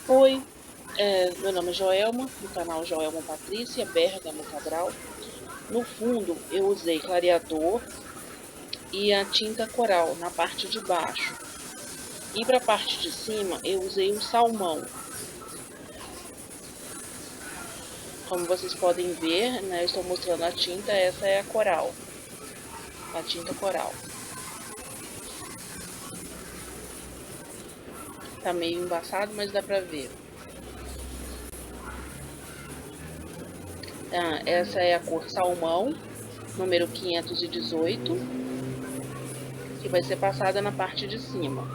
Oi, meu nome é Joelma, do canal Joelma Patrícia, Bergamo Cabral. No fundo, eu usei clareador e a tinta coral na parte de baixo. E para a parte de cima, eu usei um salmão. Como vocês podem ver, né, eu estou mostrando a tinta, essa é a coral, a tinta coral. Tá meio embaçado, mas dá para ver. Essa é a cor salmão, número 518, que vai ser passada na parte de cima.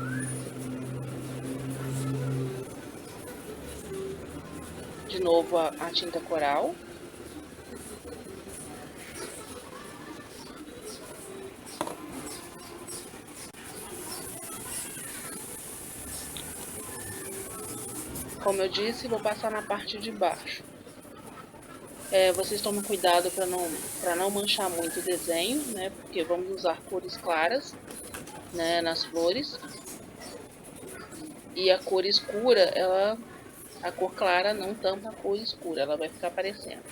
De novo a tinta coral. Como eu disse, vou passar na parte de baixo. Vocês tomem cuidado para não manchar muito o desenho, né? Porque vamos usar cores claras, né, nas flores. E a cor escura, a cor clara não tampa a cor escura, ela vai ficar aparecendo.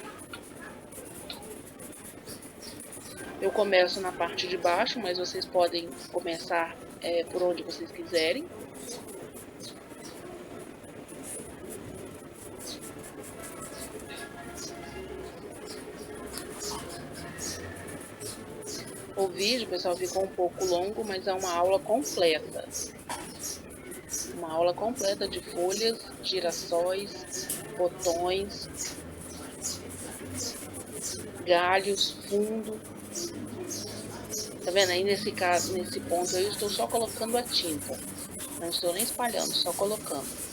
Eu começo na parte de baixo, mas vocês podem começar por onde vocês quiserem. O vídeo, pessoal, ficou um pouco longo, mas é uma aula completa. Uma aula completa de folhas, girassóis, botões, galhos, fundo. Tá vendo? Aí nesse caso, nesse ponto eu estou só colocando a tinta. Não estou nem espalhando, só colocando.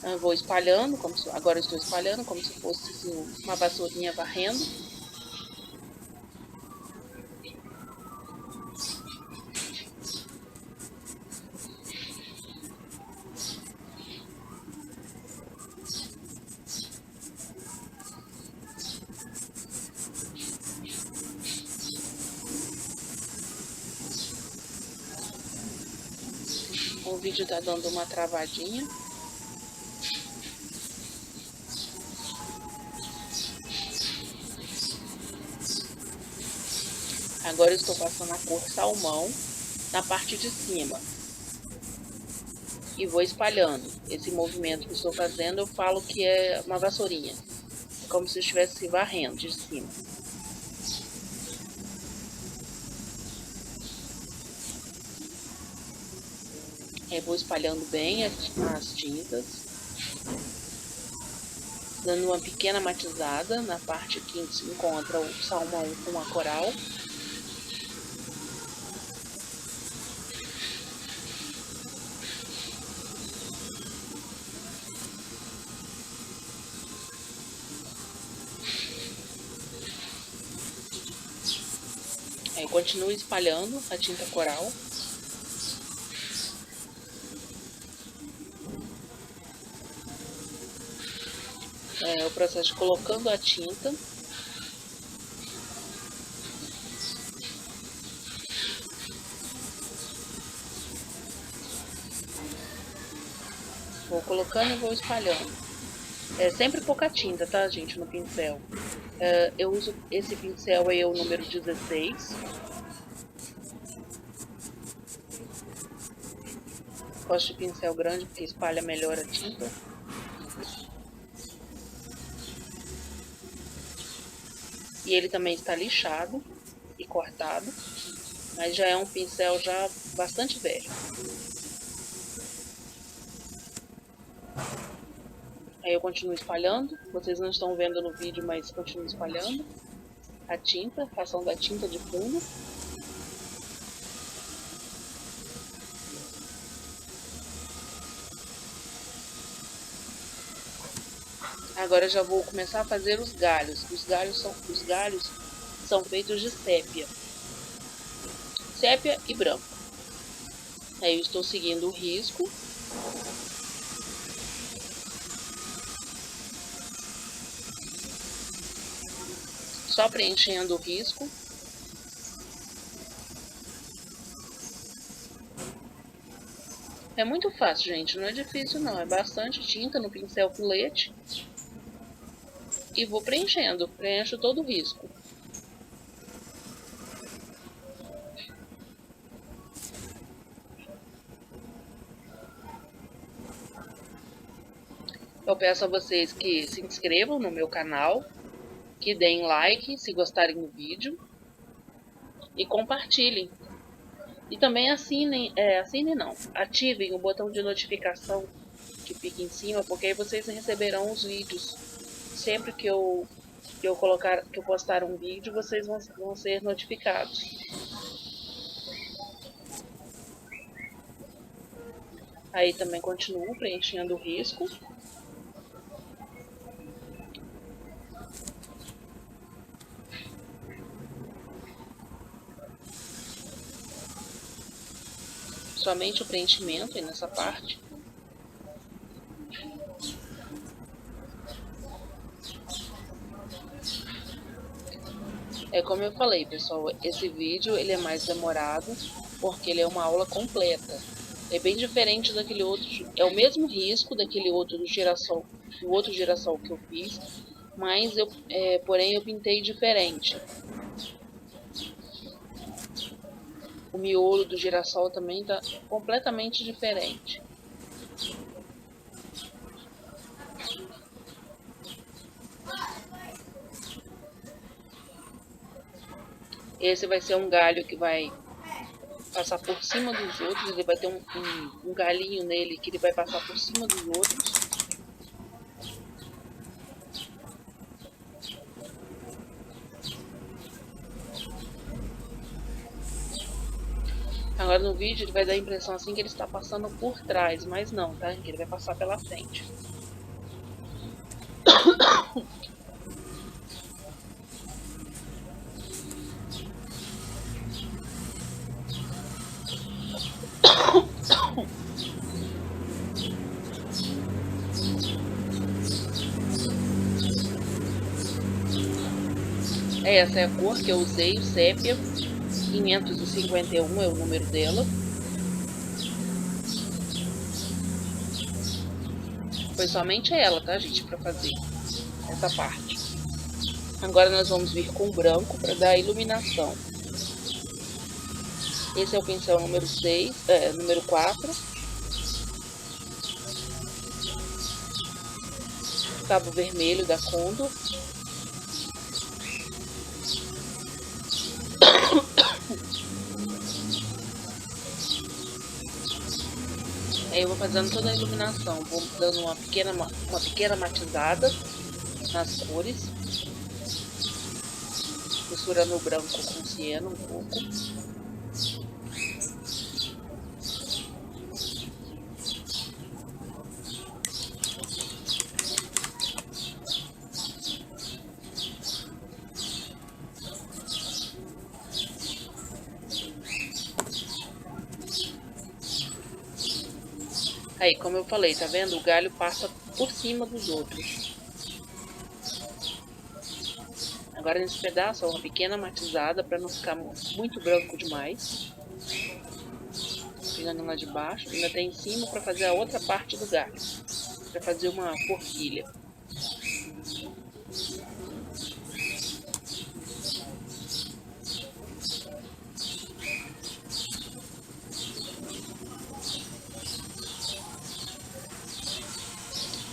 Eu vou espalhando, agora eu estou espalhando como se fosse assim, uma vassourinha varrendo. O vídeo tá dando uma travadinha. Agora eu estou passando a cor salmão na parte de cima. E vou espalhando. Esse movimento que estou fazendo, eu falo que é uma vassourinha. É como se eu estivesse varrendo de cima. Vou espalhando bem as tintas, dando uma pequena matizada na parte que se encontra o salmão com a coral. Aí continuo espalhando a tinta coral. O processo de colocando a tinta. Vou colocando e vou espalhando. Sempre pouca tinta, tá, gente, no pincel. Eu uso esse pincel aí, é o número 16. Gosto de pincel grande porque espalha melhor a tinta. E ele também está lixado e cortado, mas já é um pincel já bastante velho. Aí eu continuo espalhando, vocês não estão vendo no vídeo, mas continuo espalhando a tinta, passando a tinta de fundo. Agora já vou começar a fazer os galhos. Os galhos são feitos de sépia. Sépia e branco. Aí eu estou seguindo o risco. Só preenchendo o risco. É muito fácil, gente, não é difícil não, é bastante tinta no pincel filete e vou preenchendo, preencho todo o risco. Eu peço a vocês que se inscrevam no meu canal, que deem like se gostarem do vídeo e compartilhem. E também assinem não, ativem o botão de notificação que fica em cima, porque aí vocês receberão os vídeos. Sempre que eu postar um vídeo, vocês vão ser notificados. Aí também continuo preenchendo o risco. Somente o preenchimento aí nessa parte. É como eu falei, pessoal, esse vídeo ele é mais demorado porque ele é uma aula completa. É bem diferente daquele outro, é o mesmo risco daquele outro do outro girassol que eu fiz, mas porém eu pintei diferente. O miolo do girassol também está completamente diferente. Esse vai ser um galho que vai passar por cima dos outros, ele vai ter um galinho nele que ele vai passar por cima dos outros. Agora no vídeo ele vai dar a impressão assim que ele está passando por trás, mas não, tá? Que ele vai passar pela frente. Essa é a cor que eu usei, o sépia 551 é o número dela. Foi somente ela, tá, gente, para fazer essa parte. Agora nós vamos vir com branco para dar iluminação. Esse é o pincel número 4. Cabo vermelho da Condor. Aí eu vou fazendo toda a iluminação, vou dando uma pequena matizada nas cores, misturando o branco com o ciano um pouco. Aí, como eu falei, tá vendo? O galho passa por cima dos outros. Agora nesse pedaço, uma pequena matizada para não ficar muito branco demais. Pegando lá de baixo, ainda tem em cima para fazer a outra parte do galho. Para fazer uma forquilha.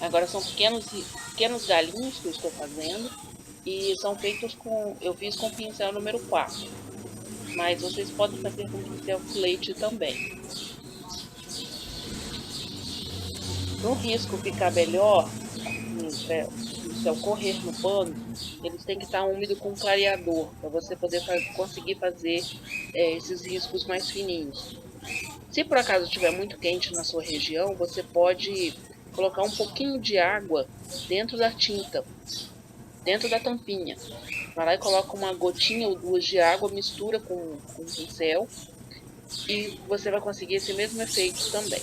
Agora são pequenos galinhos que eu estou fazendo. E são feitos eu fiz com pincel número 4. Mas vocês podem fazer com pincel filete também. No risco ficar melhor, o pincel correr no pano, eles têm que estar úmido com clareador, para você poder conseguir fazer esses riscos mais fininhos. Se por acaso estiver muito quente na sua região, você pode colocar um pouquinho de água dentro da tinta, dentro da tampinha. Vai lá e coloca uma gotinha ou duas de água, mistura com o pincel e você vai conseguir esse mesmo efeito também.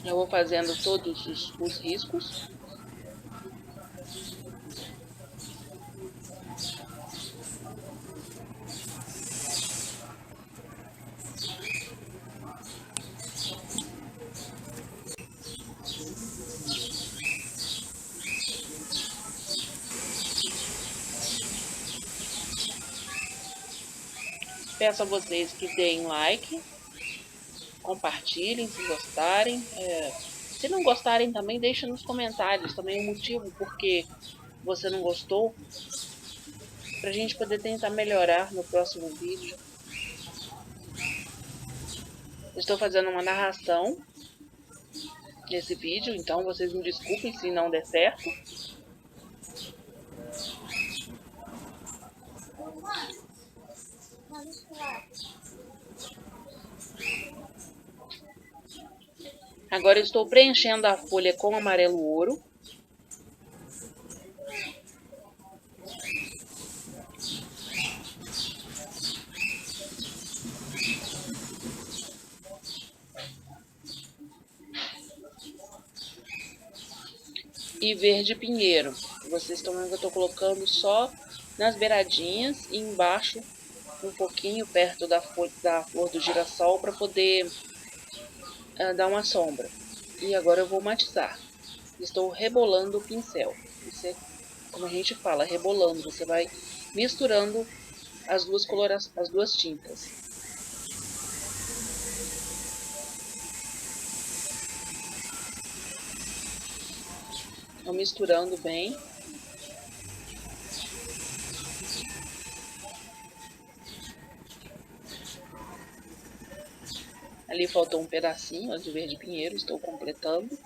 Eu vou fazendo todos os riscos. Peço a vocês que deem like, compartilhem se gostarem. Se não gostarem também, deixem nos comentários também o motivo porque você não gostou, pra gente poder tentar melhorar no próximo vídeo. Estou fazendo uma narração nesse vídeo, então vocês me desculpem se não der certo. Agora eu estou preenchendo a folha com amarelo ouro. E verde pinheiro. Vocês estão vendo que eu estou colocando só nas beiradinhas e embaixo um pouquinho perto da flor do girassol para poder dar uma sombra. E agora eu vou matizar. Estou rebolando o pincel. Isso é como a gente fala, rebolando. Você vai misturando as duas tintas. Vou misturando bem. Ali faltou um pedacinho de verde pinheiro, estou completando.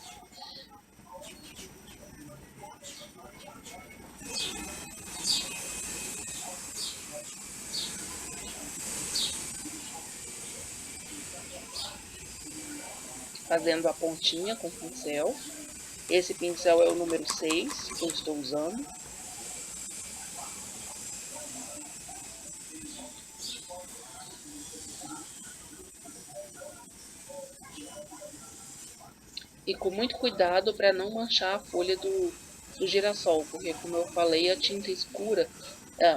Fazendo a pontinha com o pincel. Esse pincel é o número 6 que eu estou usando. E com muito cuidado para não manchar a folha do girassol, porque como eu falei, a tinta escura,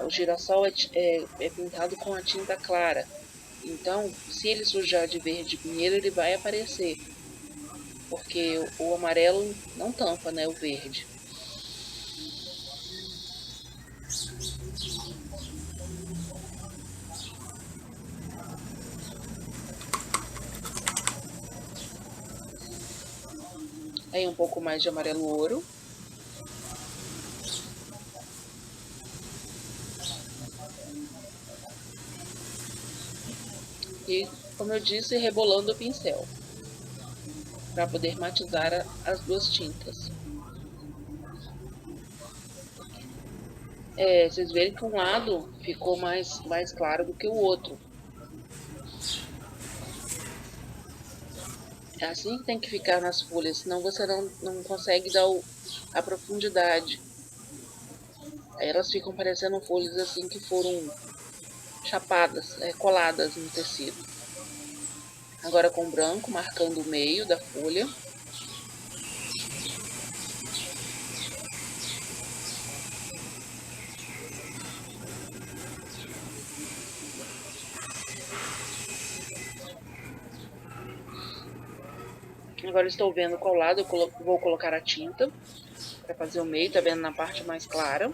o girassol é pintado com a tinta clara. Então, se ele sujar de verde pinheiro, ele vai aparecer, porque o amarelo não tampa, né, o verde. Aí um pouco mais de amarelo ouro. E, como eu disse, rebolando o pincel, para poder matizar as duas tintas. Vocês verem que um lado ficou mais claro do que o outro. É assim que tem que ficar nas folhas, senão você não consegue dar a profundidade. Aí elas ficam parecendo folhas assim que foram chapadas, coladas no tecido. Agora com branco, marcando o meio da folha. Agora estou vendo qual lado eu vou colocar a tinta para fazer o meio. Tá vendo na parte mais clara,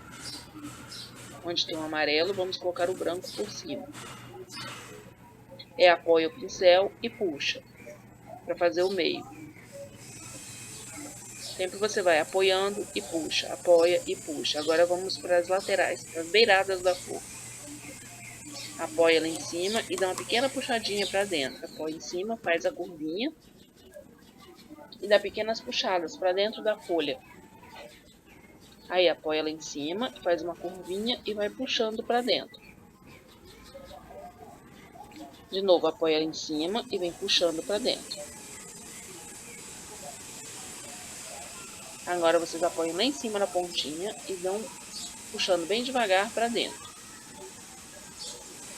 onde tem o amarelo, vamos colocar o branco por cima. Apoia o pincel e puxa para fazer o meio. Sempre você vai apoiando e puxa, apoia e puxa. Agora vamos para as laterais, para as beiradas da flor. Apoia lá em cima e dá uma pequena puxadinha para dentro. Apoia em cima, faz a curvinha e dá pequenas puxadas para dentro da folha. Aí apoia lá em cima, faz uma curvinha e vai puxando para dentro. De novo, apoia lá em cima e vem puxando para dentro. Agora vocês apoiam lá em cima na pontinha e vão puxando bem devagar para dentro.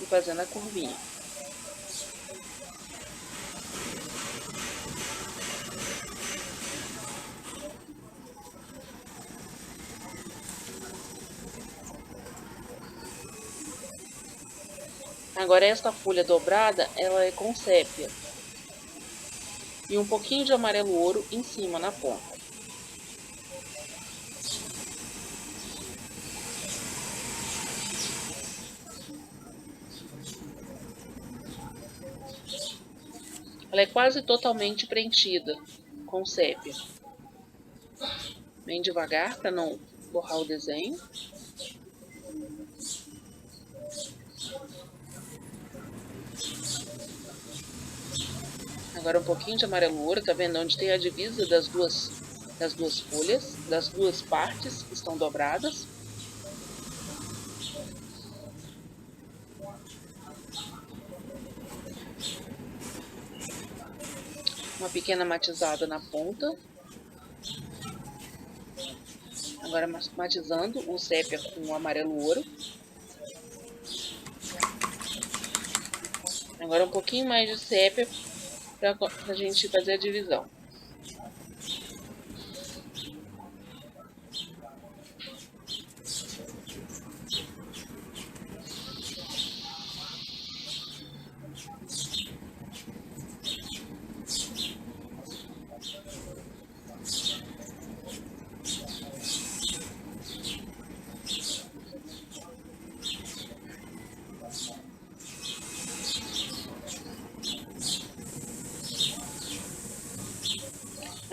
E fazendo a curvinha. Agora esta folha dobrada, ela é com sépia. E um pouquinho de amarelo ouro em cima, na ponta. Ela é quase totalmente preenchida com sépia. Bem devagar para não borrar o desenho. Agora um pouquinho de amarelo ouro, tá vendo onde tem a divisa das duas folhas, das duas partes que estão dobradas. Uma pequena matizada na ponta. Agora matizando o sépia com o amarelo ouro. Agora um pouquinho mais de sépia para a gente fazer a divisão.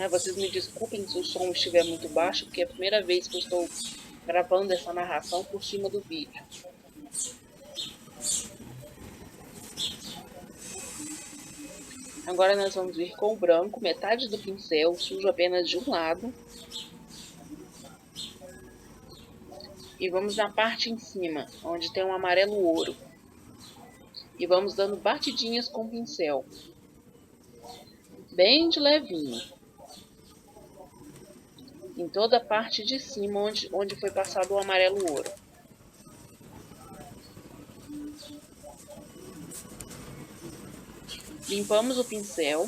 Vocês me desculpem se o som estiver muito baixo, porque é a primeira vez que eu estou gravando essa narração por cima do vídeo. Agora nós vamos vir com o branco, metade do pincel, sujo apenas de um lado. E vamos na parte em cima, onde tem um amarelo ouro. E vamos dando batidinhas com o pincel. Bem de levinho. Em toda a parte de cima, onde foi passado o amarelo ouro. Limpamos o pincel.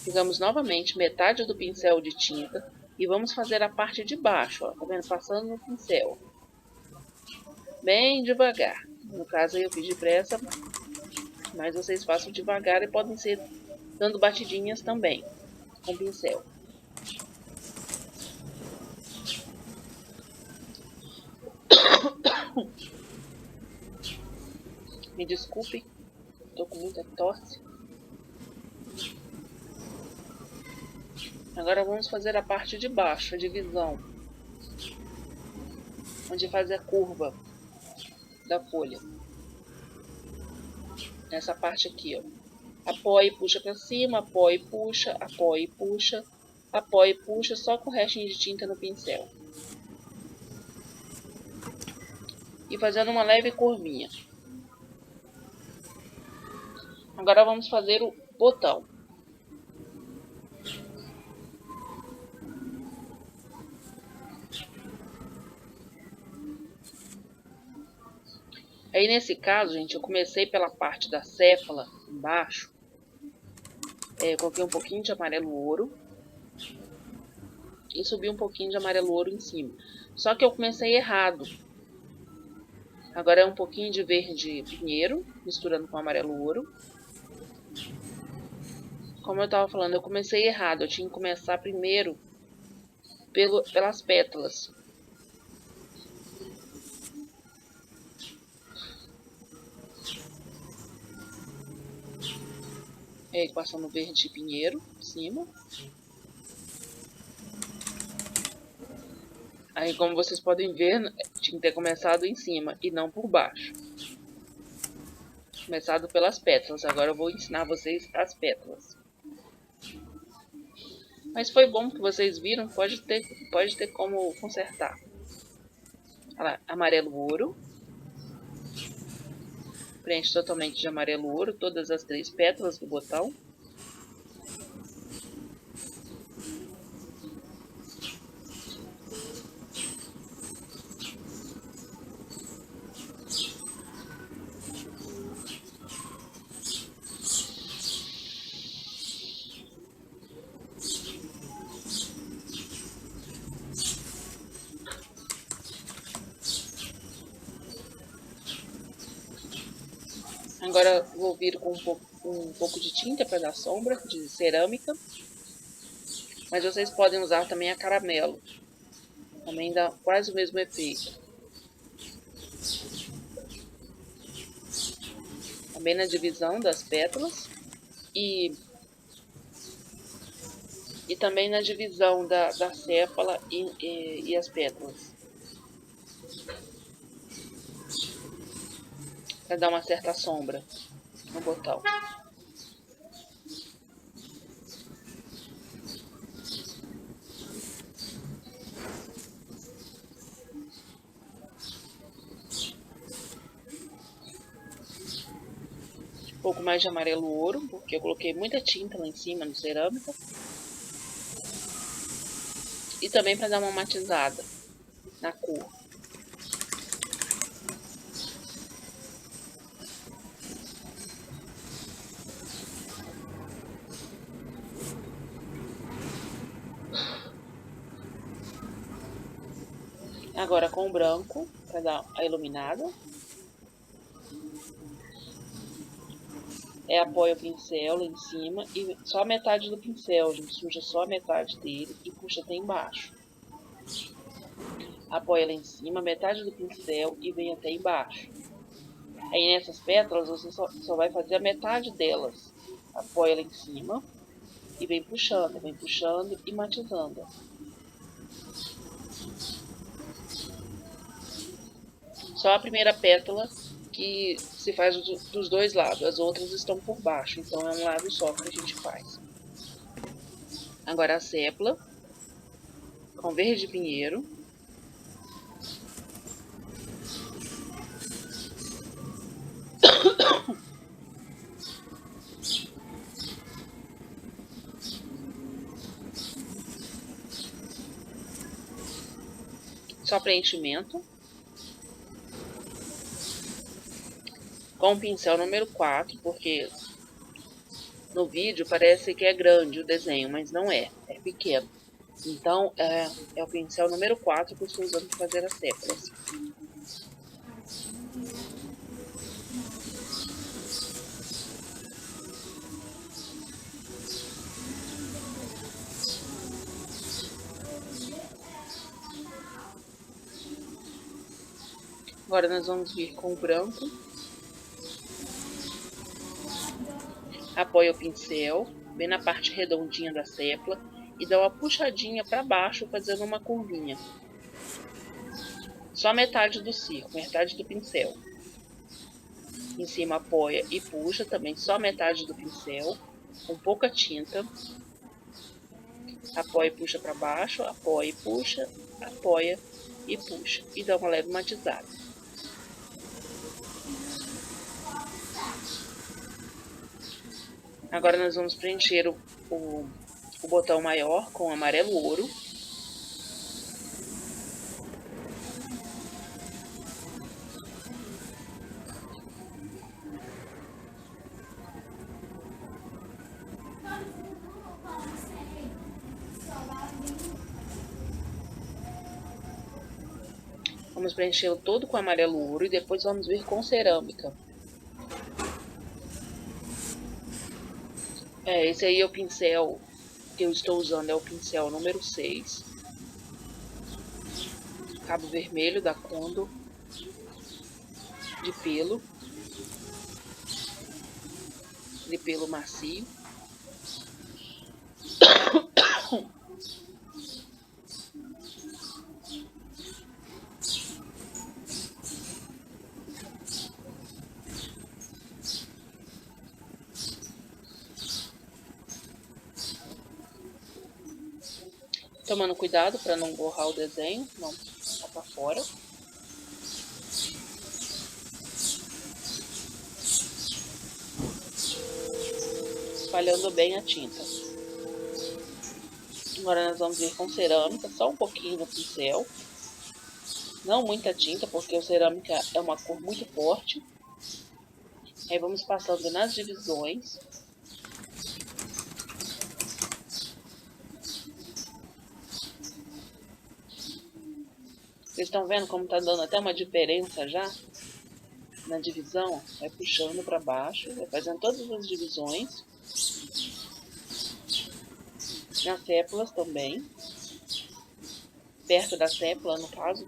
Pegamos novamente metade do pincel de tinta. E vamos fazer a parte de baixo, ó, tá vendo? Passando no pincel. Bem devagar. No caso aí eu fiz depressa, mas vocês façam devagar e podem ser dando batidinhas também com o pincel. Me desculpe, estou com muita tosse. Agora vamos fazer a parte de baixo, a divisão, onde faz a curva da folha. Nessa parte aqui, ó. Apoia e puxa para cima, apoia e puxa, apoia e puxa, apoia e puxa, só com o restinho de tinta no pincel. E fazendo uma leve curvinha. Agora vamos fazer o botão. Aí nesse caso, gente, eu comecei pela parte da céfala, embaixo. Eu coloquei um pouquinho de amarelo ouro. E subi um pouquinho de amarelo ouro em cima. Só que eu comecei errado. Agora é um pouquinho de verde pinheiro, misturando com amarelo ouro. Como eu estava falando, eu comecei errado. Eu tinha que começar primeiro pelas pétalas. Aí passando verde pinheiro em cima. Aí como vocês podem ver, tinha que ter começado em cima e não por baixo. Começado pelas pétalas. Agora eu vou ensinar vocês as pétalas. Mas foi bom que vocês viram, pode ter como consertar. Olha lá, amarelo ouro. Preenche totalmente de amarelo ouro todas as 3 pétalas do botão. Agora vou vir com um pouco de tinta para dar sombra, de cerâmica. Mas vocês podem usar também a caramelo. Também dá quase o mesmo efeito. Também na divisão das pétalas. E também na divisão da sépala e as pétalas. Para dar uma certa sombra no botão. Um pouco mais de amarelo ouro, porque eu coloquei muita tinta lá em cima no cerâmica. E também para dar uma matizada na cor. Agora com o branco, para dar a iluminada. Apoia o pincel lá em cima e só a metade do pincel, a gente suja só a metade dele e puxa até embaixo. Apoia lá em cima, metade do pincel e vem até embaixo. Aí nessas pétalas você só vai fazer a metade delas. Apoia lá em cima e vem puxando e matizando. Só a primeira pétala que se faz dos dois lados, as outras estão por baixo, então é um lado só que a gente faz. Agora a sépala com verde pinheiro. Só preenchimento. Com o pincel número 4, porque no vídeo parece que é grande o desenho, mas não é, é pequeno. Então, é o pincel número 4 que eu estou usando para fazer as séparas. Agora nós vamos vir com o branco. Apoia o pincel, bem na parte redondinha da sépala e dá uma puxadinha para baixo, fazendo uma curvinha. Só metade do círculo, metade do pincel. Em cima apoia e puxa também só metade do pincel, com pouca tinta. Apoia e puxa para baixo, apoia e puxa, apoia e puxa. E dá uma leve matizada. Agora nós vamos preencher o botão maior com amarelo ouro. Vamos preencher todo com amarelo ouro e depois vamos vir com cerâmica. Esse aí é o pincel que eu estou usando, é o pincel número 6. Cabo vermelho da Condor, de pelo macio. Tomando cuidado para não borrar o desenho, não ficar para fora. Espalhando bem a tinta. Agora nós vamos vir com cerâmica, só um pouquinho no pincel. Não muita tinta, porque o cerâmica é uma cor muito forte. Aí vamos passando nas divisões. Vocês estão vendo como tá dando até uma diferença já? na divisão, vai puxando para baixo, vai fazendo todas as divisões. Nas sépulas também. Perto da sépula, no caso.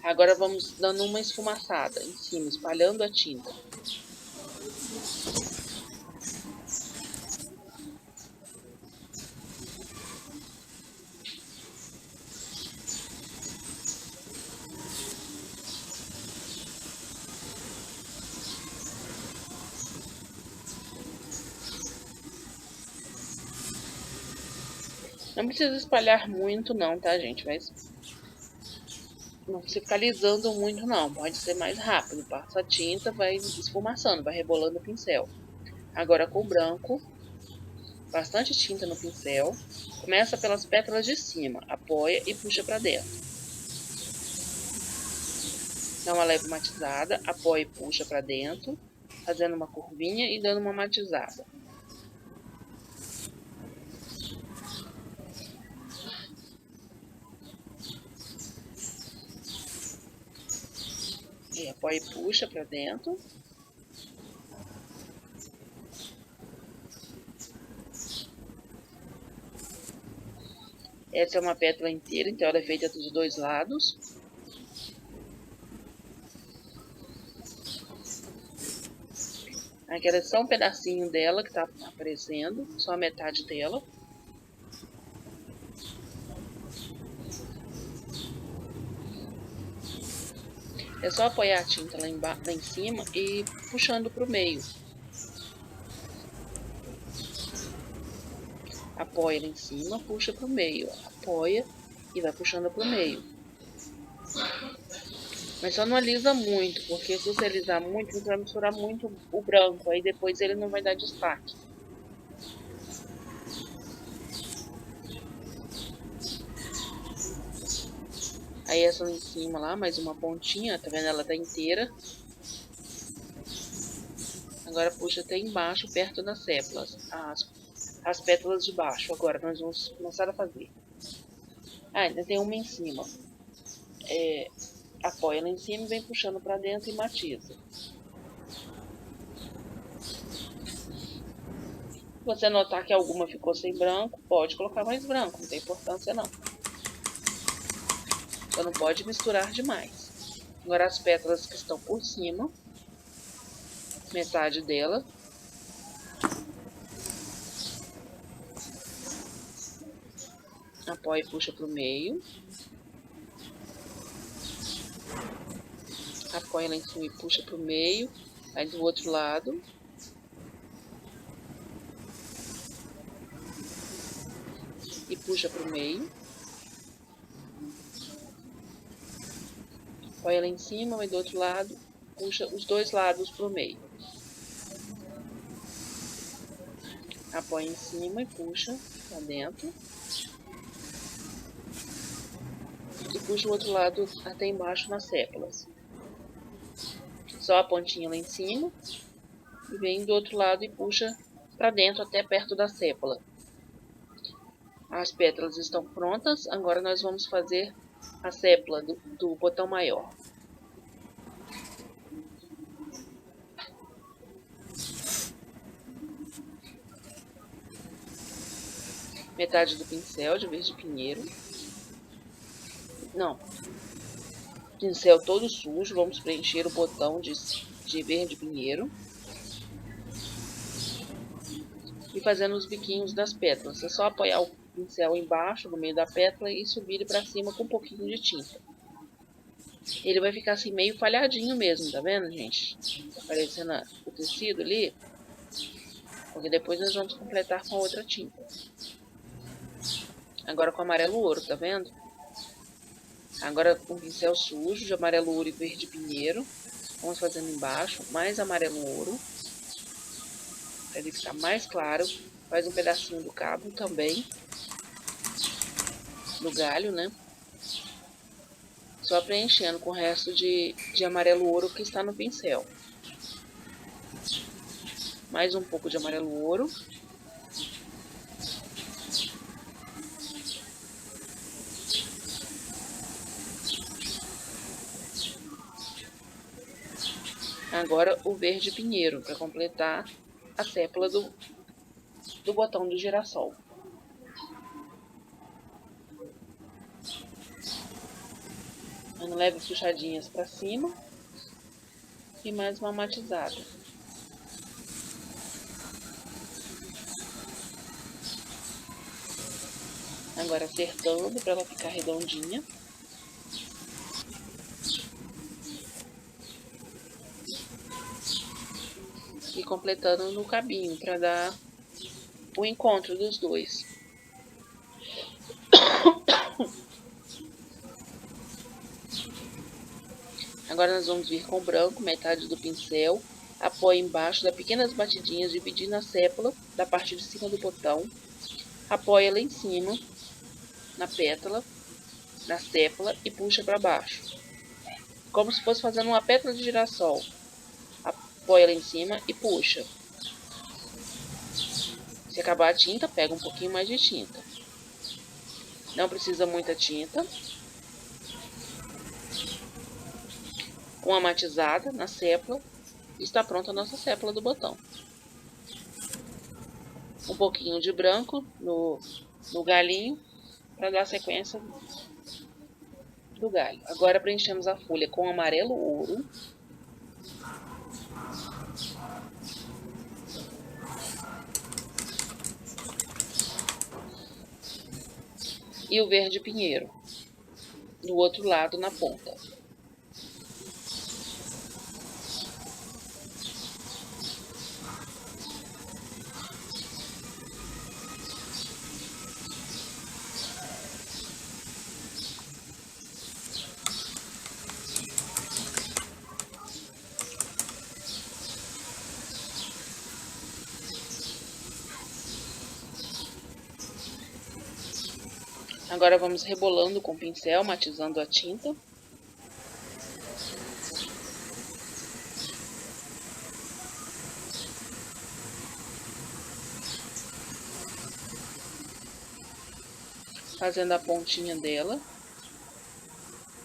Agora vamos dando uma esfumaçada em cima, espalhando a tinta. Não precisa espalhar muito não, tá, gente? Mas não precisa ficar alisando muito não. Pode ser mais rápido. Passa a tinta, vai esfumaçando, vai rebolando o pincel. Agora com o branco, bastante tinta no pincel. Começa pelas pétalas de cima, apoia e puxa para dentro. Dá uma leve matizada, apoia e puxa para dentro, fazendo uma curvinha e dando uma matizada. E apoia e puxa para dentro. Essa é uma pétala inteira, então ela é feita dos dois lados. Aqui é só um pedacinho dela que tá aparecendo, só a metade dela. É só apoiar a tinta lá em cima e puxando para o meio. Apoia lá em cima, puxa para o meio. Apoia e vai puxando para o meio. Mas só não alisa muito, porque se você alisar muito, você vai misturar muito o branco. Aí depois ele não vai dar destaque. Aí essa lá em cima lá, mais uma pontinha, tá vendo? Ela tá inteira. Agora puxa até embaixo, perto das sépulas. As pétalas de baixo. Agora nós vamos começar a fazer. Ah, ainda tem uma em cima. Apoia lá em cima e vem puxando para dentro e matiza. Se você notar que alguma ficou sem branco, pode colocar mais branco, não tem importância não. Só não pode misturar demais. Agora as pétalas que estão por cima, metade dela. Apoia e puxa para o meio. Apoia lá em cima e puxa para o meio. Aí do outro lado. E puxa para o meio. Apoia lá em cima e do outro lado. Puxa os dois lados para o meio. Apoia em cima e puxa para dentro. E puxa o outro lado até embaixo nas sépalas. Só a pontinha lá em cima. E vem do outro lado e puxa para dentro até perto da sépala. As pétalas estão prontas. Agora nós vamos fazer a sépala do botão maior. Metade do pincel de verde pinheiro. Não. Pincel todo sujo. Vamos preencher o botão de verde pinheiro. E fazendo os biquinhos das pétalas. É só apoiar o pincel embaixo, no meio da pétala, e subir para cima com um pouquinho de tinta. Ele vai ficar assim meio falhadinho mesmo, tá vendo, gente? Tá aparecendo o tecido ali. Porque depois nós vamos completar com a outra tinta. Agora com amarelo ouro, tá vendo? Agora com pincel sujo de amarelo ouro e verde pinheiro. Vamos fazendo embaixo, mais amarelo ouro. Para ele ficar mais claro. Faz um pedacinho do cabo também. Do galho, né? Só preenchendo com o resto de amarelo ouro que está no pincel. Mais um pouco de amarelo ouro. Agora o verde pinheiro, para completar a sépala do botão do girassol. Dando leves puxadinhas para cima e mais uma matizada. Agora acertando para ela ficar redondinha. E completando no cabinho para dar o encontro dos dois. Agora nós vamos vir com o branco, metade do pincel, apoia embaixo, dá pequenas batidinhas, dividindo a sépala da parte de cima do botão, apoia lá em cima, na pétala, na sépala e puxa para baixo. Como se fosse fazendo uma pétala de girassol. Apoia lá em cima e puxa. Se acabar a tinta, pega um pouquinho mais de tinta. Não precisa muita tinta. Uma matizada na sépala. Está pronta a nossa sépala do botão. Um pouquinho de branco no galinho para dar sequência do galho. Agora preenchemos a folha com amarelo ouro. E o verde pinheiro do outro lado na ponta. Agora vamos rebolando com o pincel, matizando a tinta. Fazendo a pontinha dela,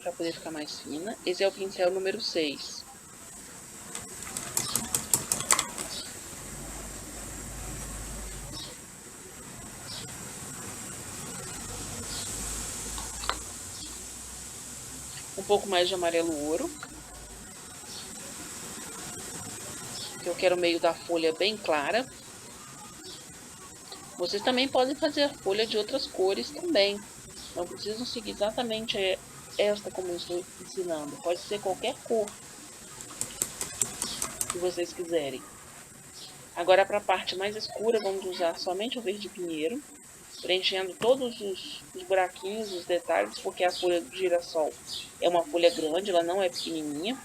para poder ficar mais fina. Esse é o pincel número 6. Um pouco mais de amarelo ouro. Que eu quero o meio da folha bem clara. Vocês também podem fazer a folha de outras cores também. Não precisam seguir exatamente esta como eu estou ensinando. Pode ser qualquer cor que vocês quiserem. Agora para a parte mais escura vamos usar somente o verde pinheiro. Preenchendo todos os buraquinhos, os detalhes, porque a folha do girassol é uma folha grande, ela não é pequenininha.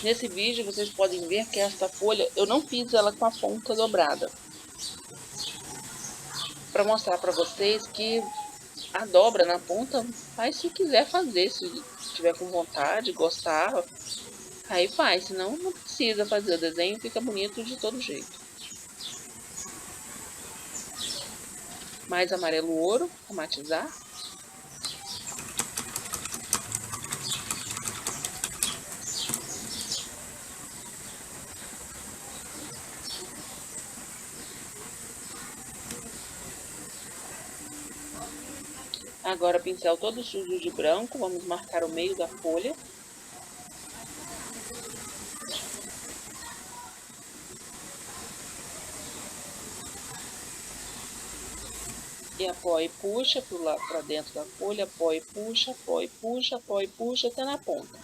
Nesse vídeo vocês podem ver que esta folha, eu não fiz ela com a ponta dobrada. Para mostrar para vocês que a dobra na ponta, faz se quiser fazer, se tiver com vontade, gostar, aí faz, senão não precisa fazer, o desenho fica bonito de todo jeito. Mais amarelo ouro, para matizar. Agora pincel todo sujo de branco, vamos marcar o meio da folha. E apoia e puxa para dentro da folha, apoia e puxa, apoia e puxa, apoia e puxa até na ponta.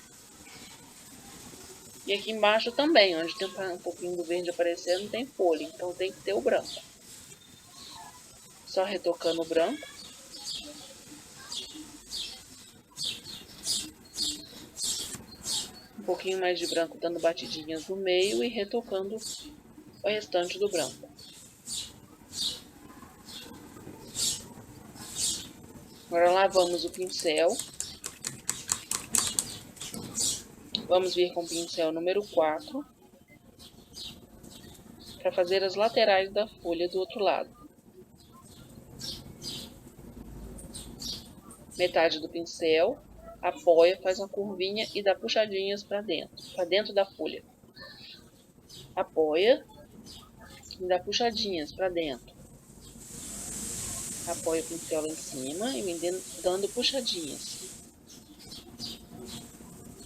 E aqui embaixo também, onde tem um pouquinho do verde aparecendo, tem folha, então tem que ter o branco. Só retocando o branco. Um pouquinho mais de branco dando batidinhas no meio e retocando o restante do branco. Agora lavamos o pincel. Vamos vir com o pincel número 4. para fazer as laterais da folha do outro lado. Metade do pincel, apoia, faz uma curvinha e dá puxadinhas para dentro da folha. Apoia e dá puxadinhas para dentro. Apoia o pincel lá em cima e vem dando puxadinhas.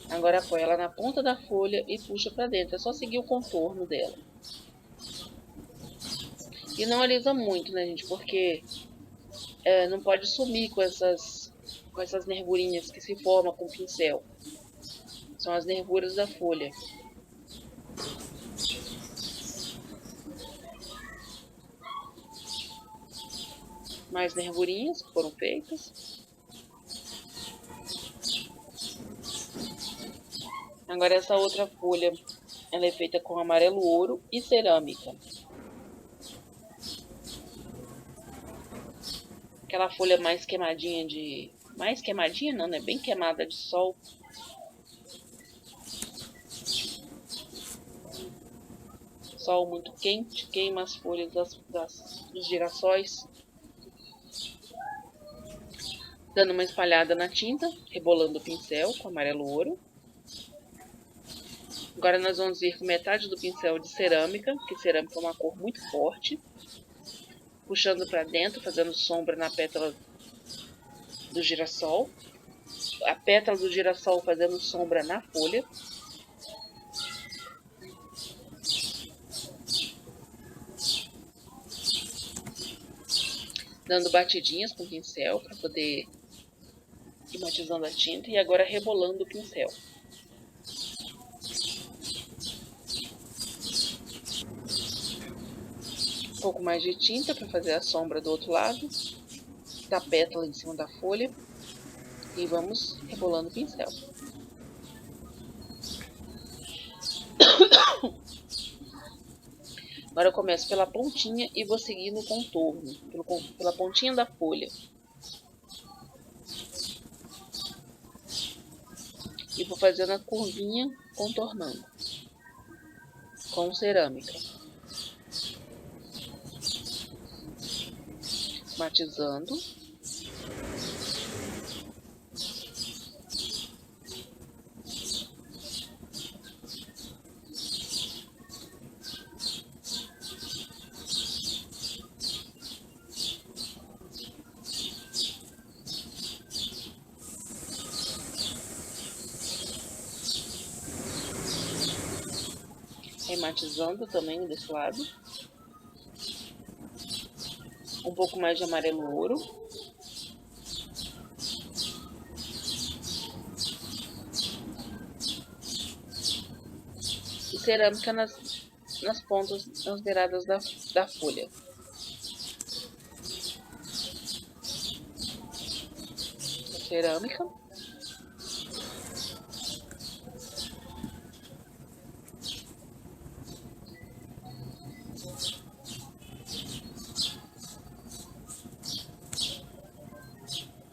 Agora apoia ela na ponta da folha e puxa para dentro. É só seguir o contorno dela. E não alisa muito, né, gente? Porque não pode sumir com essas nervurinhas que se formam com o pincel. São as nervuras da folha. Mais nervurinhas que foram feitas. Agora essa outra folha, ela é feita com amarelo ouro e cerâmica. Aquela folha mais queimadinha mais queimadinha não, né? Bem queimada de sol. Sol muito quente, queima as folhas dos girassóis. Dando uma espalhada na tinta, rebolando o pincel com amarelo ouro. Agora nós vamos vir com metade do pincel de cerâmica, porque cerâmica é uma cor muito forte. Puxando para dentro, fazendo sombra na pétala do girassol. A pétala do girassol fazendo sombra na folha. Dando batidinhas com o pincel para poder ir matizando a tinta. E agora rebolando o pincel. Um pouco mais de tinta para fazer a sombra do outro lado. Da pétala em cima da folha. E vamos rebolando o pincel. Agora eu começo pela pontinha e vou seguir no contorno, pela pontinha da folha. E vou fazendo a curvinha contornando com cerâmica. Matizando. Rematizando também desse lado. Um pouco mais de amarelo ouro. E cerâmica nas pontas, nas beiradas da folha. Cerâmica.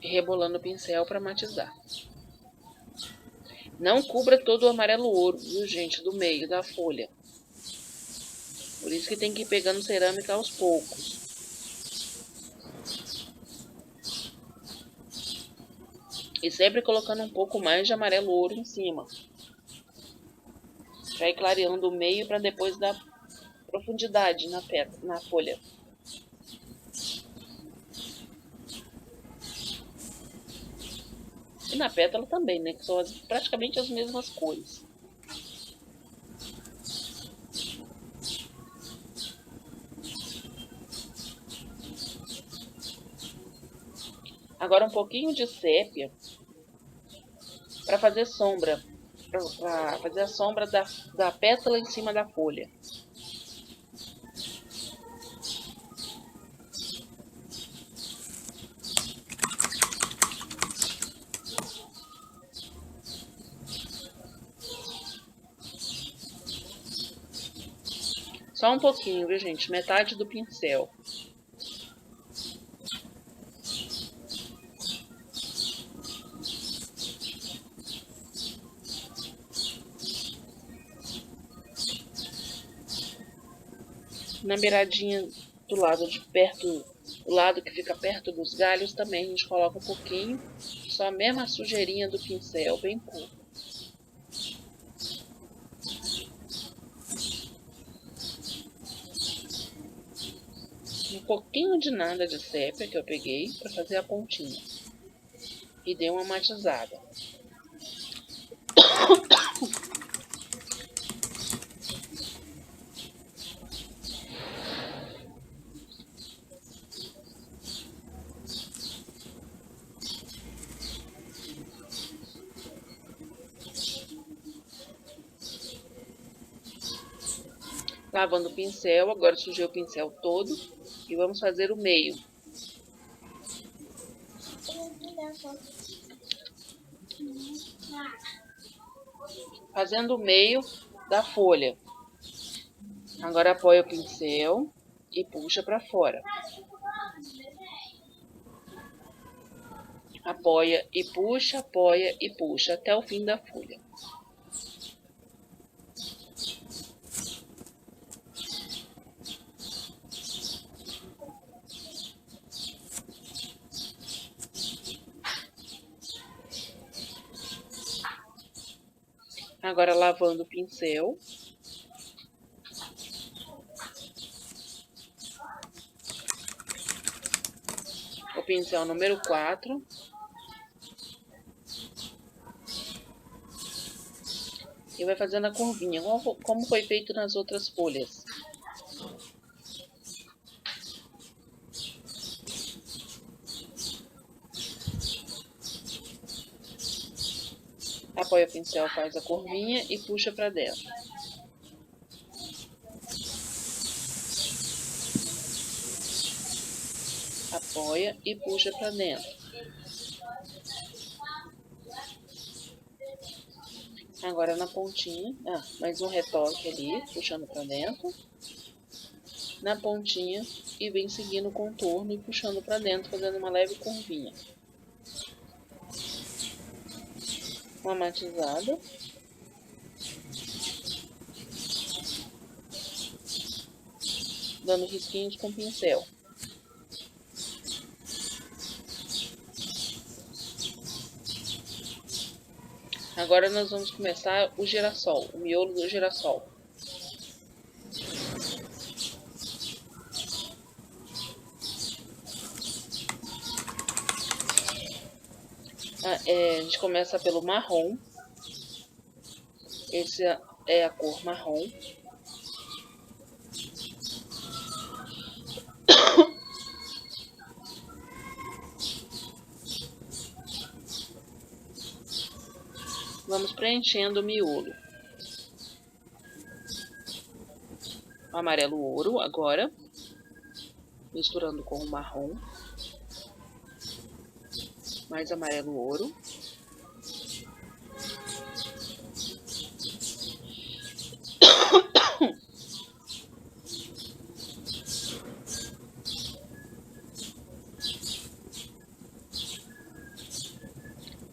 E rebolando o pincel para matizar. Não cubra todo o amarelo ouro, viu, gente, do meio da folha. Por isso que tem que ir pegando cerâmica aos poucos. E sempre colocando um pouco mais de amarelo ouro em cima. Para ir clareando o meio para depois dar profundidade na folha. E na pétala também, né? Que são praticamente as mesmas cores. Agora um pouquinho de sépia para fazer sombra. Para fazer a sombra da pétala em cima da folha. Só um pouquinho, viu, gente? Metade do pincel. Na beiradinha do lado de perto, o lado que fica perto dos galhos também a gente coloca um pouquinho, só a mesma sujeirinha do pincel, bem pouco. Um pouquinho de nada de sépia que eu peguei para fazer a pontinha. E dei uma matizada. Lavando o pincel, agora sujei o pincel todo e vamos fazer o meio. Fazendo o meio da folha. Agora apoia o pincel e puxa para fora. Apoia e puxa até o fim da folha. Agora lavando o pincel. O pincel número 4. E vai fazendo a curvinha, como foi feito nas outras folhas. Apoia o pincel, faz a curvinha e puxa para dentro. Apoia e puxa para dentro. Agora na pontinha, mais um retoque ali, puxando para dentro. Na pontinha e vem seguindo o contorno e puxando para dentro, fazendo uma leve curvinha. Uma matizada. Dando risquinhos com o pincel. Agora nós vamos começar o girassol, o miolo do girassol. A gente começa pelo marrom. Esse é a cor marrom. Vamos preenchendo o miolo. O amarelo ouro agora, misturando com o marrom. Mais amarelo ouro.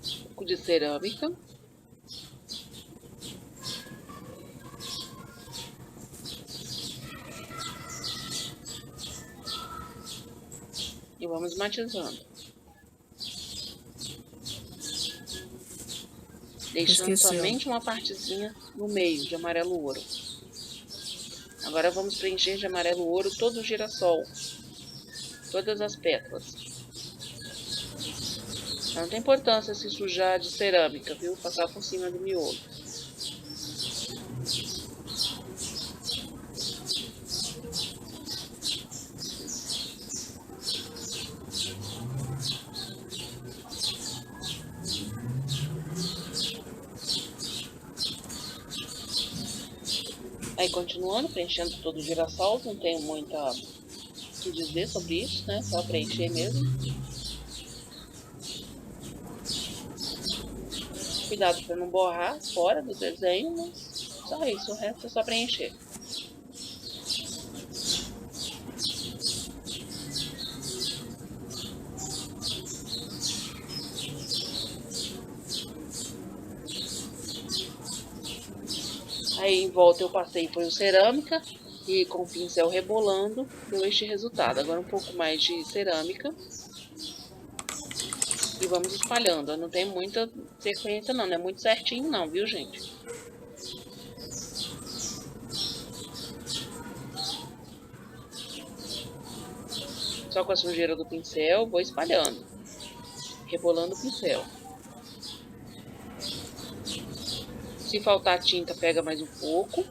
Um pouco de cerâmica. E vamos matizando. Deixando somente uma partezinha no meio de amarelo ouro. Agora vamos preencher de amarelo ouro todo o girassol. Todas as pétalas. Não tem importância se sujar de cerâmica, viu? Passar por cima do miolo. Aí continuando, preenchendo todo o girassol, não tenho muito o que dizer sobre isso, né? Só preencher mesmo. Cuidado para não borrar fora do desenho, mas só isso, o resto é só preencher. Aí em volta eu passei foi o cerâmica E com o pincel rebolando, deu este resultado. Agora um pouco mais de cerâmica. E vamos espalhando. Não tem muita sequência não, não é muito certinho não, viu, gente? Só com a sujeira do pincel, vou espalhando. Rebolando o pincel. Se faltar tinta, pega mais um pouco.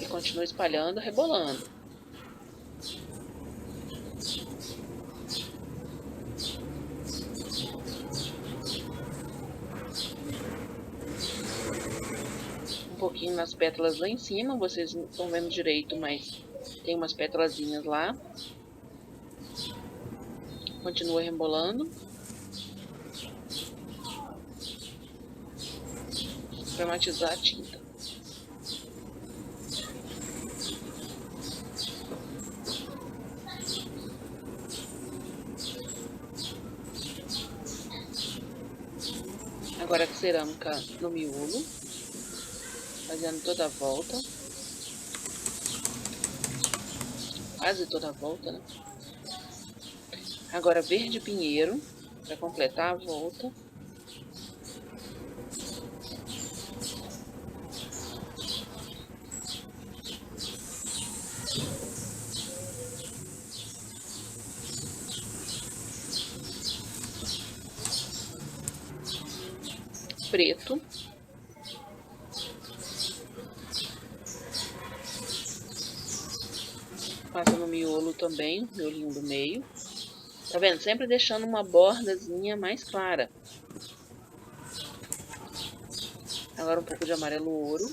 E continua espalhando, rebolando. Um pouquinho nas pétalas lá em cima, vocês não estão vendo direito, mas tem umas pétalazinhas lá. Continua rebolando. Para matizar a tinta. Agora a cerâmica no miolo, fazendo toda a volta. Quase toda a volta, né? Agora verde pinheiro, para completar a volta. Preto. Passa no miolo também, miolinho do meio. Tá vendo? Sempre deixando uma bordazinha mais clara. Agora um pouco de amarelo ouro.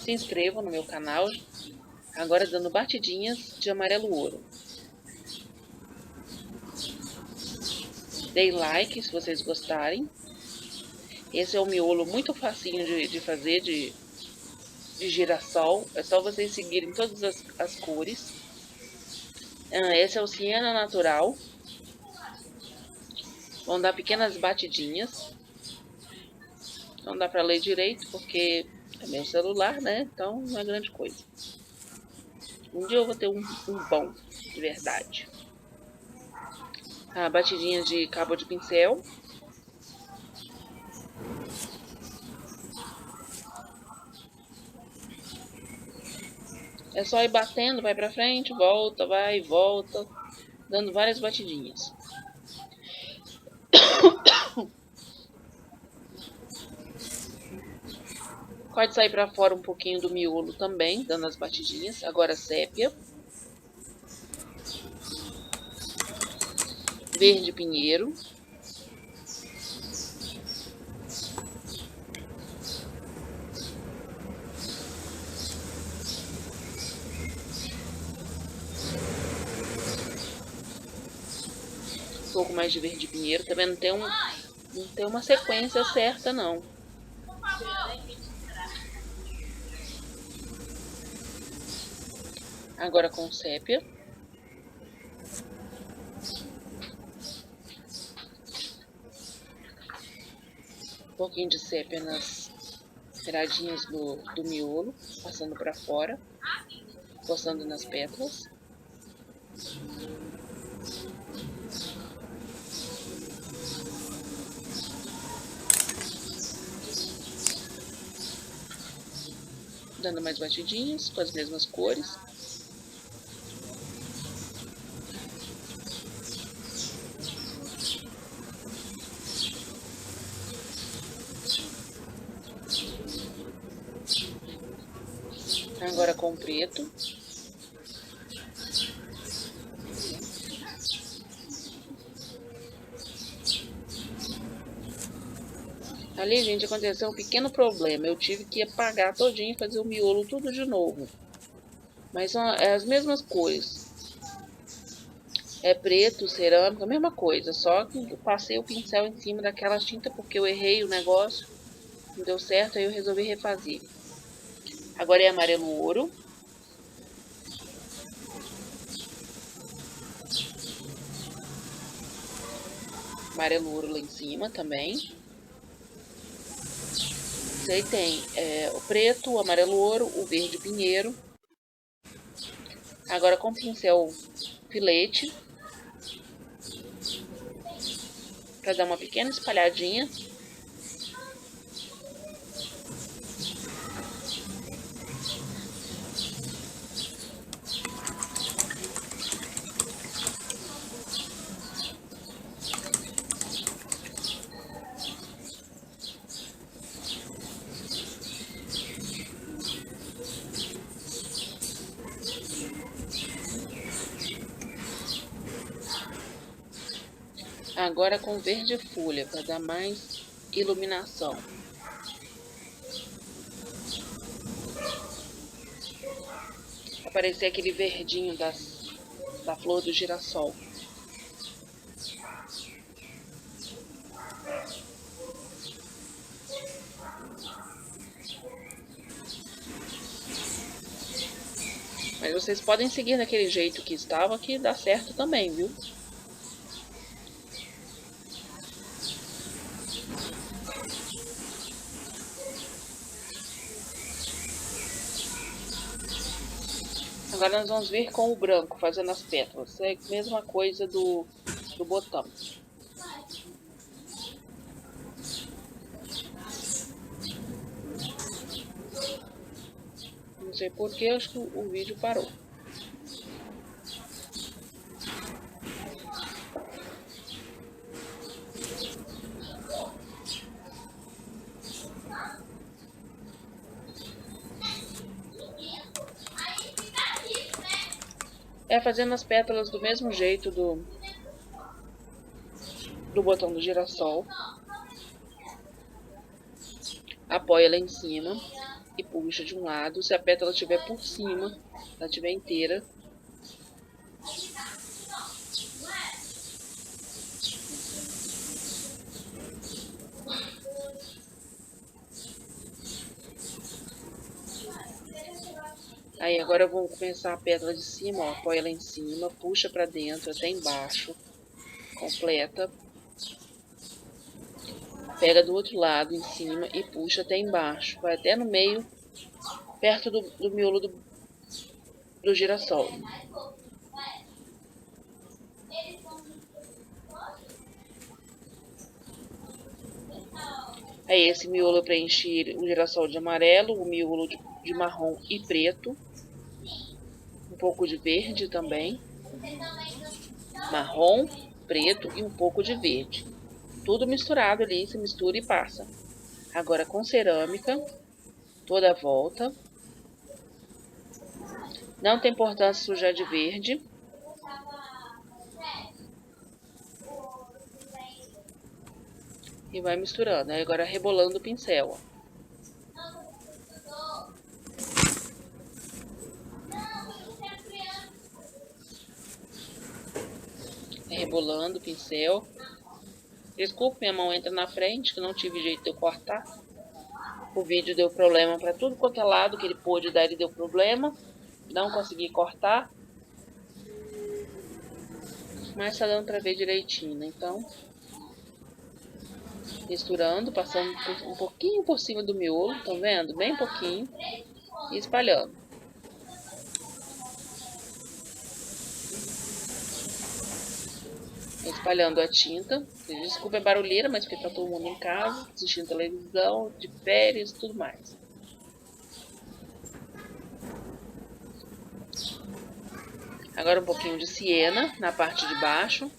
Se inscrevam no meu canal, agora dando batidinhas de amarelo ouro. Dê like se vocês gostarem. Esse é um miolo muito facinho de fazer, de girassol. É só vocês seguirem todas as cores. Esse é o siena natural. Vão dar pequenas batidinhas. Não dá pra ler direito porque é meu celular, né? Então não é grande coisa. Um dia eu vou ter um bom, de verdade. Batidinha de cabo de pincel. É só ir batendo, vai pra frente, volta, vai, volta. Dando várias batidinhas. Pode sair pra fora um pouquinho do miolo também, dando as batidinhas. Agora sépia. Verde pinheiro. Um pouco mais de verde pinheiro. Também não tem uma sequência certa, não. Agora com sépia. Um pouquinho de sépia nas viradinhas do miolo, passando para fora, postando nas pétalas. Dando mais batidinhas com as mesmas cores. Agora com preto. Ali, gente, aconteceu um pequeno problema. Eu tive que apagar todinho e fazer o miolo tudo de novo. Mas são as mesmas cores. É preto, cerâmica, a mesma coisa. Só que eu passei o pincel em cima daquela tinta porque eu errei o negócio. Não deu certo, aí eu resolvi refazer. Agora é amarelo ouro. Amarelo ouro lá em cima também. Isso aí tem o preto, o amarelo ouro, o verde pinheiro. Agora com pincel filete. Para dar uma pequena espalhadinha. Agora com verde folha, para dar mais iluminação. Aparecer aquele verdinho da flor do girassol. Mas vocês podem seguir daquele jeito que estava, que dá certo também, viu? Agora nós vamos vir com o branco, fazendo as pétalas. É a mesma coisa do botão. Não sei porquê, acho que o vídeo parou. É fazendo as pétalas do mesmo jeito do botão do girassol. Apoia lá em cima e puxa de um lado. Se a pétala estiver por cima, ela estiver inteira, aí agora eu vou começar a pétala de cima, ó, apoia lá em cima, puxa pra dentro até embaixo, completa. Pega do outro lado em cima e puxa até embaixo, vai até no meio, perto do miolo do girassol. Aí esse miolo eu preenchi o girassol de amarelo, o miolo de marrom e preto. Um pouco de verde também. Marrom, preto e um pouco de verde. Tudo misturado ali, se mistura e passa. Agora com cerâmica, toda a volta. Não tem importância sujar de verde. E vai misturando. Aí agora rebolando o pincel, ó. Rebolando o pincel. Desculpe, minha mão entra na frente, que não tive jeito de eu cortar. O vídeo deu problema para tudo quanto é lado que ele pôde dar, ele deu problema. Não consegui cortar. Mas tá dando para ver direitinho, né? Então, misturando, passando um pouquinho por cima do miolo, estão vendo? Bem pouquinho. E espalhando. Espalhando a tinta. Desculpa a barulheira, mas porque tá todo mundo em casa, assistindo televisão, de férias e tudo mais. Agora um pouquinho de siena na parte de baixo.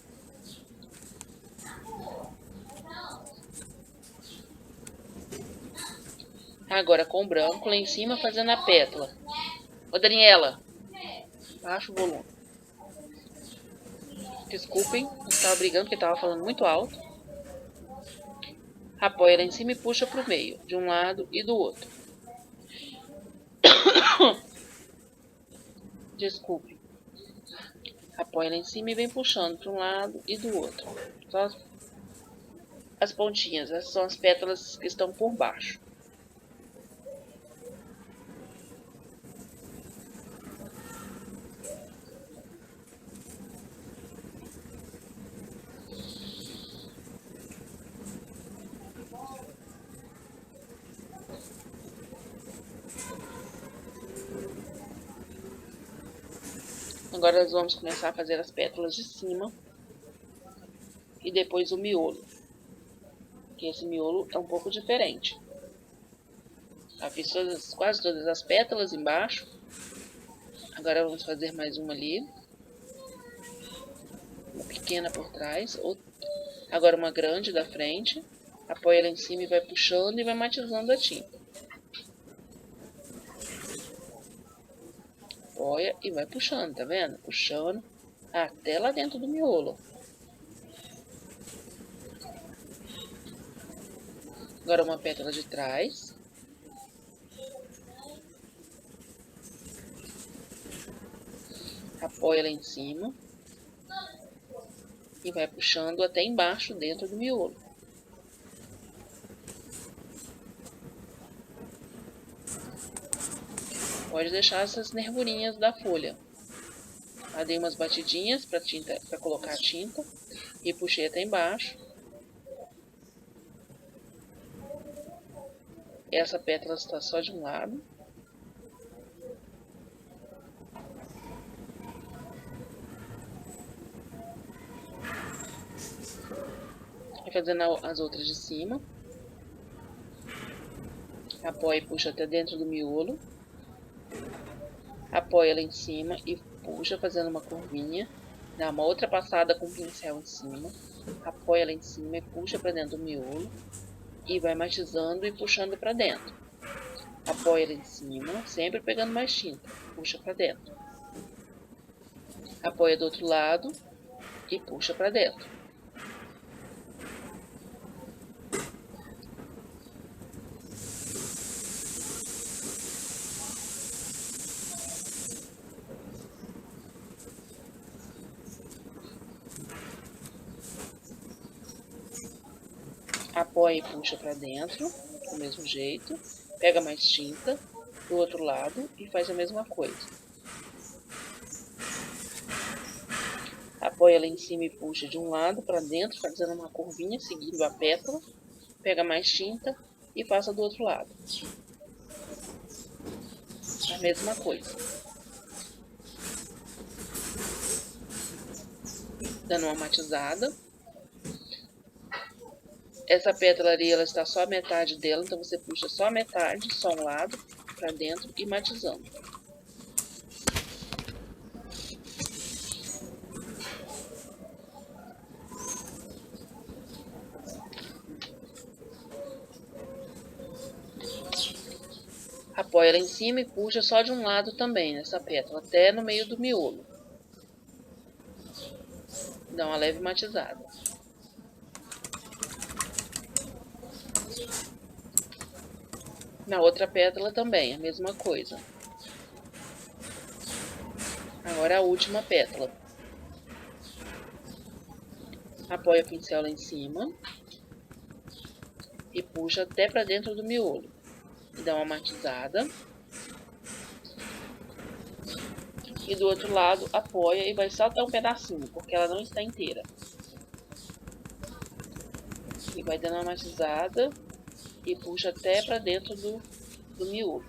Agora com o branco lá em cima fazendo a pétala. Ô Daniela, baixa o volume. Desculpem, eu estava brigando porque estava falando muito alto. Apoia lá em cima e puxa para o meio, de um lado e do outro. Desculpe. Apoia lá em cima e vem puxando para um lado e do outro. Só as pontinhas, essas são as pétalas que estão por baixo. Agora nós vamos começar a fazer as pétalas de cima e depois o miolo, que esse miolo é um pouco diferente. Já fiz quase todas as pétalas embaixo. Agora vamos fazer mais uma ali, uma pequena por trás, agora uma grande da frente. Apoia lá em cima e vai puxando e vai matizando a tinta. Apoia e vai puxando, tá vendo? Puxando até lá dentro do miolo. Agora uma pétala de trás. Apoia lá em cima. E vai puxando até embaixo dentro do miolo. Pode deixar essas nervurinhas da folha. Eu dei umas batidinhas para colocar a tinta e puxei até embaixo. Essa pétala está só de um lado. E fazendo as outras de cima. Apoia e puxa até dentro do miolo. Apoia lá em cima e puxa fazendo uma curvinha. Dá uma outra passada com o pincel em cima. Apoia lá em cima e puxa para dentro do miolo. E vai matizando e puxando para dentro. Apoia lá em cima, sempre pegando mais tinta. Puxa para dentro. Apoia do outro lado e puxa para dentro. Apoia e puxa para dentro, do mesmo jeito. Pega mais tinta do outro lado e faz a mesma coisa. Apoia lá em cima e puxa de um lado para dentro, fazendo uma curvinha, seguindo a pétala. Pega mais tinta e passa do outro lado. A mesma coisa. Dando uma matizada. Essa pétala ali, ela está só a metade dela, então você puxa só a metade, só um lado, para dentro e matizando. Apoia lá em cima e puxa só de um lado também, nessa pétala, até no meio do miolo. Dá uma leve matizada. Na outra pétala também, a mesma coisa. Agora a última pétala. Apoia o pincel lá em cima. E puxa até para dentro do miolo. E dá uma matizada. E do outro lado apoia e vai só até um pedacinho, porque ela não está inteira. E vai dando uma matizada. E puxa até para dentro do miolo.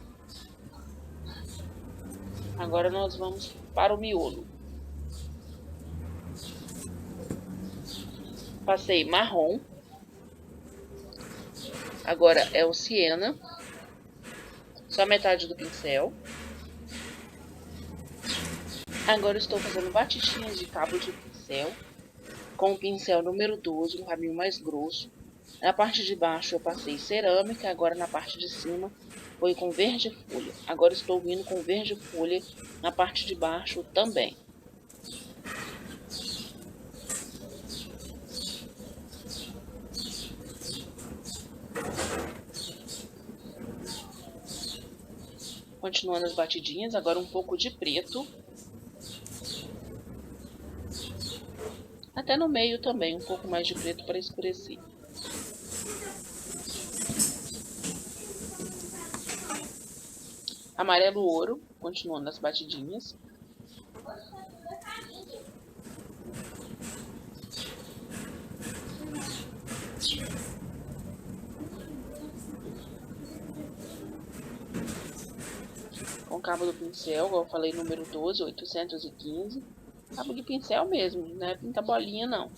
Agora nós vamos para o miolo. Passei marrom. Agora é o siena. Só metade do pincel. Agora estou fazendo batidinhas de cabo de pincel. Com o pincel número 12, um rabinho mais grosso. Na parte de baixo eu passei cerâmica, agora na parte de cima foi com verde folha. Agora estou vindo com verde folha na parte de baixo também. Continuando as batidinhas, agora um pouco de preto. Até no meio também, um pouco mais de preto para escurecer. Amarelo ouro, continuando as batidinhas. Com o cabo do pincel, igual eu falei, número 12, 815. Cabo de pincel mesmo, não é pinta bolinha não.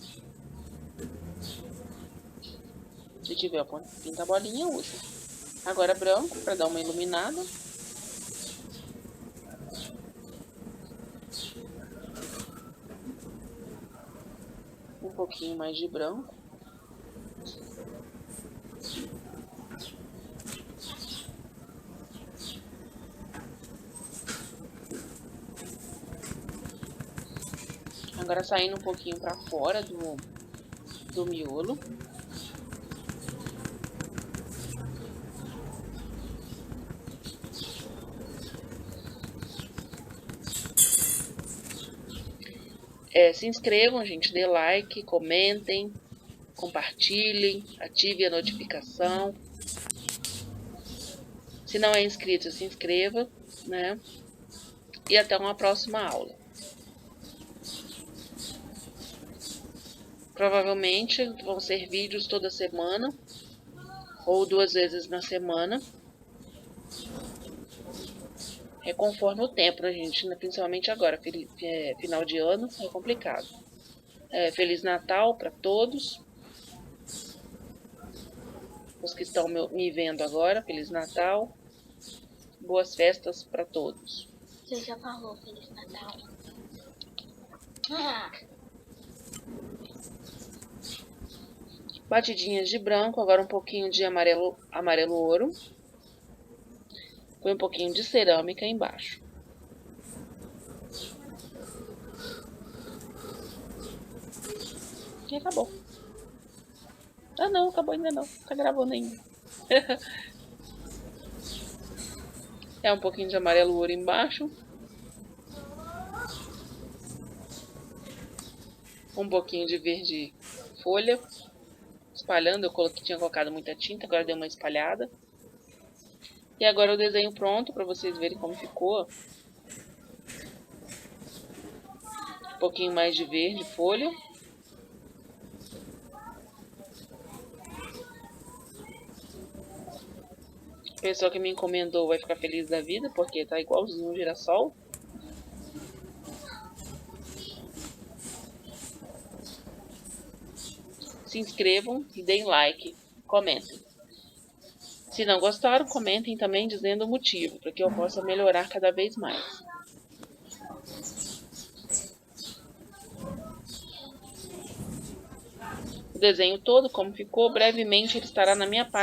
Se tiver pinta bolinha, usa. Agora branco, para dar uma iluminada. Um pouquinho mais de branco. Agora saindo um pouquinho para fora do miolo. Se inscrevam, gente, dê like, comentem, compartilhem, ative a notificação. Se não é inscrito, se inscreva, né? E até uma próxima aula. Provavelmente vão ser vídeos toda semana ou 2 vezes na semana. É conforme o tempo, né, gente? Principalmente agora, final de ano, é complicado. Feliz Natal para todos. Os que estão me vendo agora, Feliz Natal. Boas festas para todos. Você já falou Feliz Natal. Batidinhas de branco, agora um pouquinho de amarelo ouro. Põe um pouquinho de cerâmica embaixo. E acabou. Ah não, acabou ainda não. Tá gravando ainda. Um pouquinho de amarelo ouro embaixo. Um pouquinho de verde folha. Espalhando, tinha colocado muita tinta, agora dei uma espalhada. E agora o desenho pronto, para vocês verem como ficou. Um pouquinho mais de verde folha. A pessoa que me encomendou vai ficar feliz da vida, porque tá igualzinho um girassol. Se inscrevam e deem like, comentem. Se não gostaram, comentem também dizendo o motivo, para que eu possa melhorar cada vez mais. O desenho todo, como ficou, brevemente ele estará na minha página.